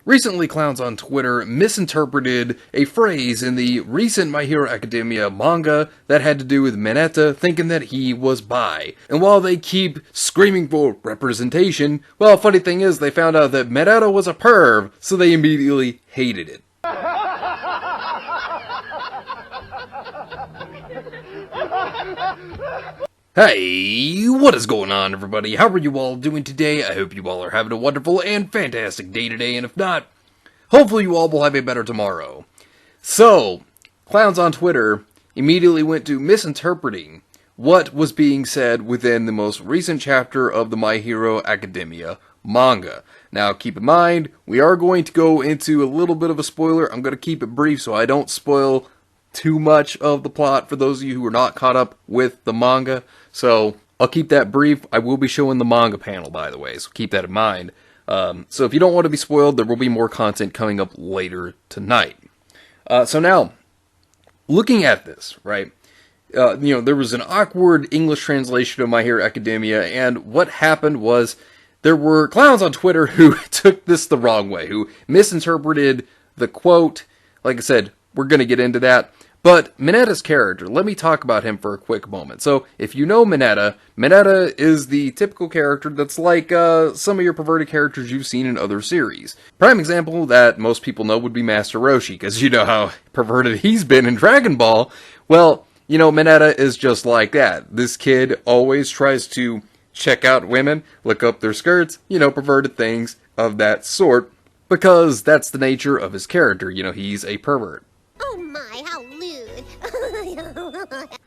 Recently, clowns on Twitter misinterpreted a phrase in the recent My Hero Academia manga that had to do with Mineta, thinking that he was bi. And while they keep screaming for representation, well, funny thing is, they found out that Mineta was a perv, so they immediately hated it. Hey, what is going on, everybody? How are you all doing today? I hope you all are having a wonderful and fantastic day today, and if not, hopefully you all will have a better tomorrow. So, clowns on Twitter immediately went to misinterpreting what was being said within the most recent chapter of the My Hero Academia manga. Now, keep in mind, we are going to go into a little bit of a spoiler. I'm going to keep it brief so I don't spoil too much of the plot for those of you who are not caught up with the manga. So, I'll keep that brief. I will be showing the manga panel, by the way, so keep that in mind. So if you don't want to be spoiled, there will be more content coming up later tonight. So now, looking at this, right, there was an awkward English translation of My Hero Academia, and what happened was there were clowns on Twitter who took this the wrong way, who misinterpreted the quote. Like I said, we're going to get into that. But Mineta's character, let me talk about him for a quick moment. So, if you know Mineta, Mineta is the typical character that's like some of your perverted characters you've seen in other series. Prime example that most people know would be Master Roshi, because you know how perverted he's been in Dragon Ball. Well, Mineta is just like that. This kid always tries to check out women, look up their skirts, perverted things of that sort, because that's the nature of his character. He's a pervert. Oh my, how lewd.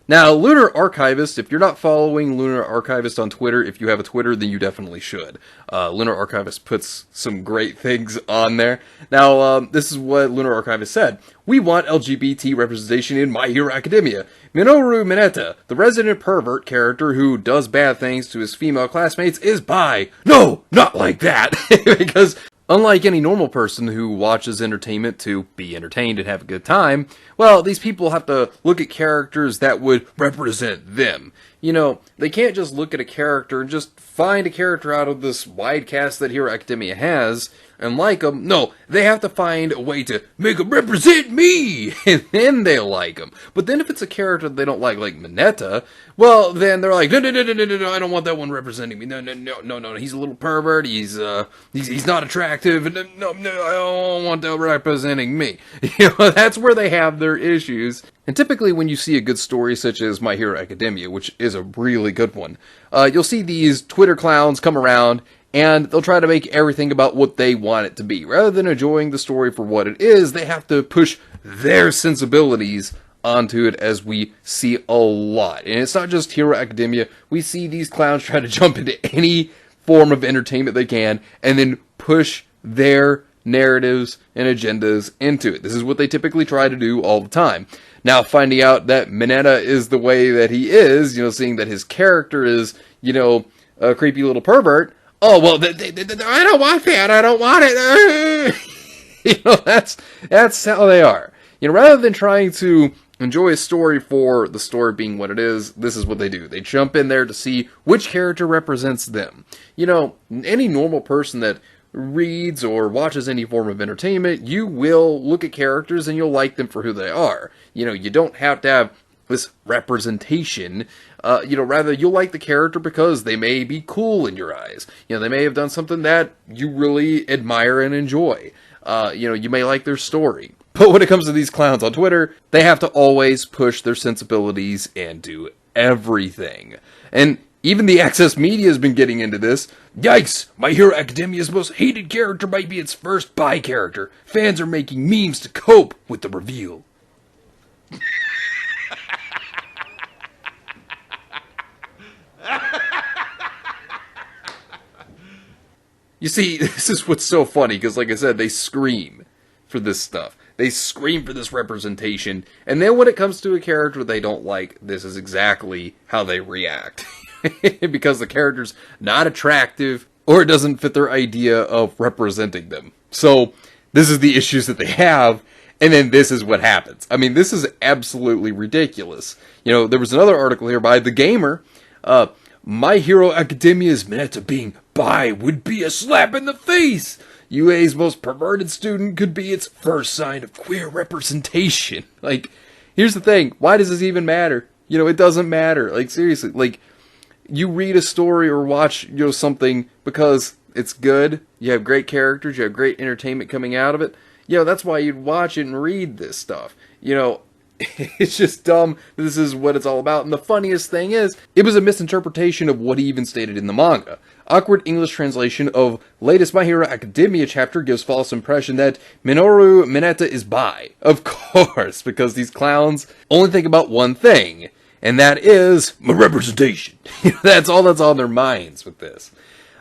Now, Lunar Archivist, if you're not following Lunar Archivist on Twitter, if you have a Twitter, then you definitely should. Lunar Archivist puts some great things on there. Now, this is what Lunar Archivist said. We want LGBT representation in My Hero Academia. Minoru Mineta, the resident pervert character who does bad things to his female classmates, is bi. No, not like that. Because unlike any normal person who watches entertainment to be entertained and have a good time, well, these people have to look at characters that would represent them. They can't just look at a character and just find a character out of this wide cast that Hero Academia has and like them. No, they have to find a way to make them represent me, and then they'll like them. But then if it's a character they don't like Mineta, well, then they're like, no, I don't want that one representing me. No, he's a little pervert, he's not attractive, and no, I don't want that representing me. That's where they have their issues. And typically when you see a good story such as My Hero Academia, which is a really good one, you'll see these Twitter clowns come around and they'll try to make everything about what they want it to be. Rather than enjoying the story for what it is, they have to push their sensibilities onto it, as we see a lot. And it's not just Hero Academia. We see these clowns try to jump into any form of entertainment they can and then push their narratives and agendas into it. This is what they typically try to do all the time. Now, finding out that Mineta is the way that he is, seeing that his character is, a creepy little pervert, oh, well, I don't want that, I don't want it. That's how they are. Rather than trying to enjoy a story for the story being what it is, this is what they do. They jump in there to see which character represents them. Any normal person that reads or watches any form of entertainment, you will look at characters and you'll like them for who they are. You don't have to have this representation. Rather you'll like the character because they may be cool in your eyes. They may have done something that you really admire and enjoy. You may like their story. But when it comes to these clowns on Twitter, they have to always push their sensibilities and do everything. And even the excess media has been getting into this. Yikes! My Hero Academia's most hated character might be its first bi character. Fans are making memes to cope with the reveal. You see, this is what's so funny, because like I said, they scream for this stuff. They scream for this representation, and then when it comes to a character they don't like, this is exactly how they react. Because the character's not attractive, or it doesn't fit their idea of representing them. So, this is the issues that they have, and then this is what happens. I mean, this is absolutely ridiculous. There was another article here by The Gamer. My Hero Academia's Mineta being bi would be a slap in the face. UA's most perverted student could be its first sign of queer representation. Like, here's the thing. Why does this even matter? You know, it doesn't matter. Like, seriously. Like, you read a story or watch, you know, something because it's good. You have great characters. You have great entertainment coming out of it. You know, that's why you'd watch it and read this stuff. You know, it's just dumb. This is what it's all about. And the funniest thing is, it was a misinterpretation of what he even stated in the manga. Awkward English translation of latest My Hero Academia chapter gives false impression that Minoru Mineta is bi. Of course, because these clowns only think about one thing, and that is my representation. That's all that's on their minds with this.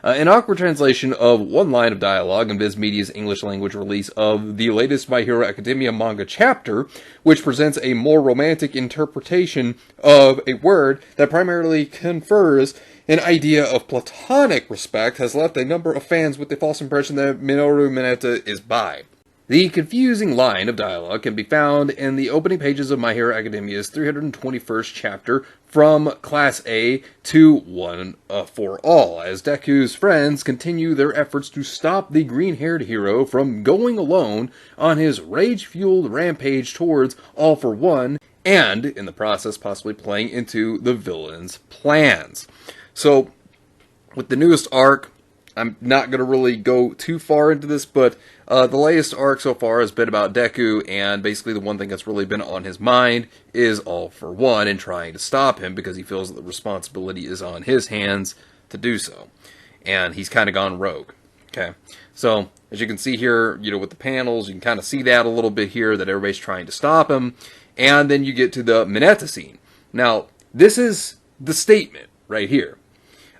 An awkward translation of one line of dialogue in Viz Media's English language release of the latest My Hero Academia manga chapter, which presents a more romantic interpretation of a word that primarily confers an idea of platonic respect, has left a number of fans with the false impression that Minoru Mineta is bi. The confusing line of dialogue can be found in the opening pages of My Hero Academia's 321st chapter, From Class A to One for All, as Deku's friends continue their efforts to stop the green-haired hero from going alone on his rage-fueled rampage towards All for One, and, in the process, possibly playing into the villain's plans. So, with the newest arc, I'm not going to really go too far into this, but the latest arc so far has been about Deku, and basically the one thing that's really been on his mind is All for One and trying to stop him because he feels that the responsibility is on his hands to do so. And he's kind of gone rogue. Okay, so as you can see here, you know, with the panels, you can kind of see that a little bit here, that everybody's trying to stop him. And then you get to the Mineta scene. Now, this is the statement right here.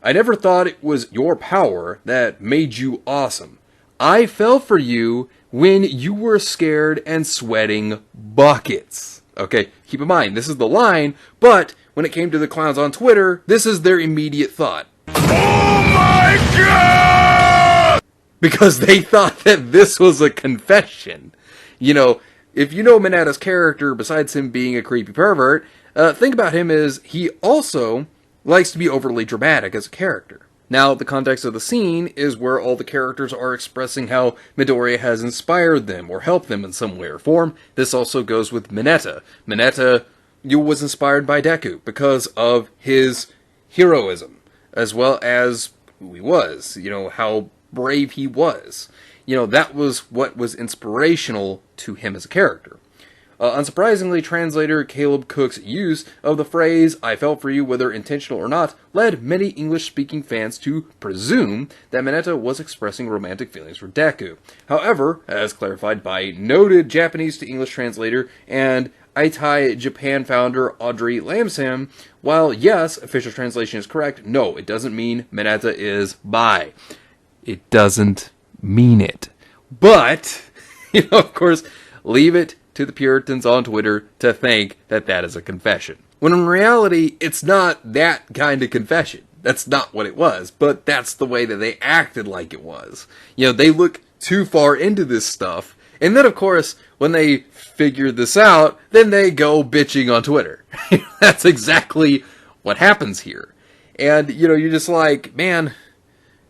I never thought it was your power that made you awesome. I fell for you when you were scared and sweating buckets. Okay, keep in mind, this is the line, but when it came to the clowns on Twitter, this is their immediate thought. Oh my god! Because they thought that this was a confession. You know, if you know Mineta's character, besides him being a creepy pervert, think about him as he also likes to be overly dramatic as a character. Now, the context of the scene is where all the characters are expressing how Midoriya has inspired them or helped them in some way or form. This also goes with Mineta. Mineta was inspired by Deku because of his heroism, as well as who he was, you know, how brave he was. You know, that was what was inspirational to him as a character. Unsurprisingly, translator Caleb Cook's use of the phrase, I fell for you whether intentional or not, led many English-speaking fans to presume that Mineta was expressing romantic feelings for Deku. However, as clarified by noted Japanese to English translator and Itai Japan founder Audrey Lamsham, while yes, official translation is correct, no, it doesn't mean Mineta is bi. It doesn't mean it. But, you know, of course, leave it to the Puritans on Twitter to think that that is a confession. When in reality, it's not that kind of confession. That's not what it was, but that's the way that they acted like it was. You know, they look too far into this stuff, and then of course, when they figure this out, then they go bitching on Twitter. That's exactly what happens here. And, you know, you're just like, man,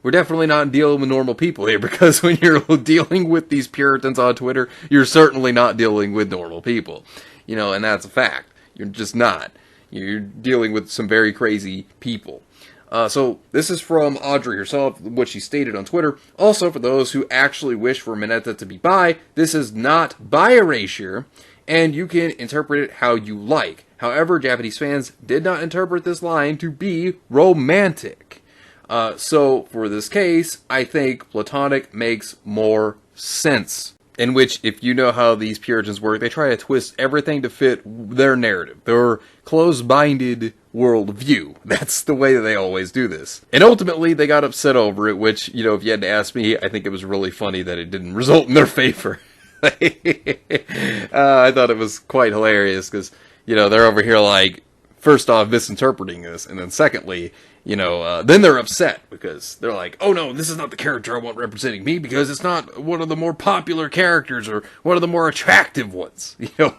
we're definitely not dealing with normal people here, because when you're dealing with these Puritans on Twitter, you're certainly not dealing with normal people. You know, and that's a fact. You're just not. You're dealing with some very crazy people. So this is from Audrey herself, what she stated on Twitter. Also, for those who actually wish for Mineta to be bi, this is not bi erasure, and you can interpret it how you like. However, Japanese fans did not interpret this line to be romantic. So, for this case, I think platonic makes more sense. In which, if you know how these Puritans work, they try to twist everything to fit their narrative, their closed-minded worldview. That's the way that they always do this. And ultimately, they got upset over it, which, you know, if you had to ask me, I think it was really funny that it didn't result in their favor. I thought it was quite hilarious, because, you know, they're over here like, first off, misinterpreting this, and then secondly, you know, then they're upset because they're like, oh no, this is not the character I want representing me because it's not one of the more popular characters or one of the more attractive ones, you know.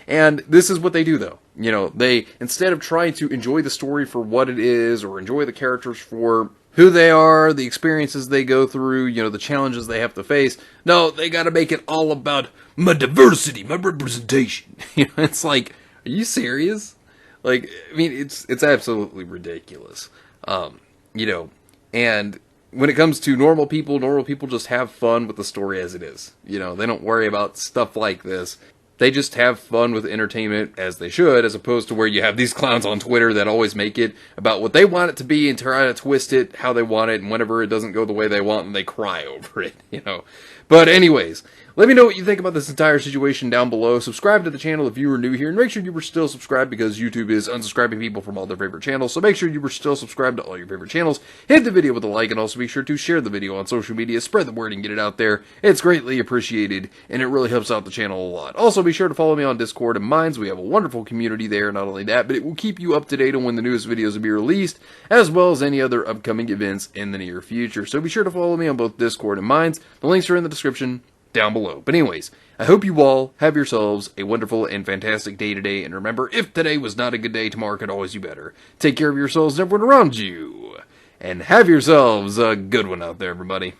And this is what they do though. You know, they, instead of trying to enjoy the story for what it is or enjoy the characters for who they are, the experiences they go through, you know, the challenges they have to face. No, they gotta make it all about my diversity, my representation. You know, it's like, are you serious? Like, I mean, it's absolutely ridiculous. You know, and when it comes to normal people just have fun with the story as it is. You know, they don't worry about stuff like this. They just have fun with entertainment as they should, as opposed to where you have these clowns on Twitter that always make it about what they want it to be and try to twist it how they want it, and whenever it doesn't go the way they want, and they cry over it, you know. But anyways, let me know what you think about this entire situation down below. Subscribe to the channel if you are new here, and make sure you were still subscribed because YouTube is unsubscribing people from all their favorite channels. So make sure you were still subscribed to all your favorite channels. Hit the video with a like, and also be sure to share the video on social media. Spread the word and get it out there. It's greatly appreciated, and it really helps out the channel a lot. Also, be sure to follow me on Discord and Minds. We have a wonderful community there. Not only that, but it will keep you up to date on when the newest videos will be released, as well as any other upcoming events in the near future. So be sure to follow me on both Discord and Minds. The links are in the description down below. But anyways, I hope you all have yourselves a wonderful and fantastic day today, and remember, if today was not a good day, tomorrow could always be better. Take care of yourselves and everyone around you, and have yourselves a good one out there, everybody.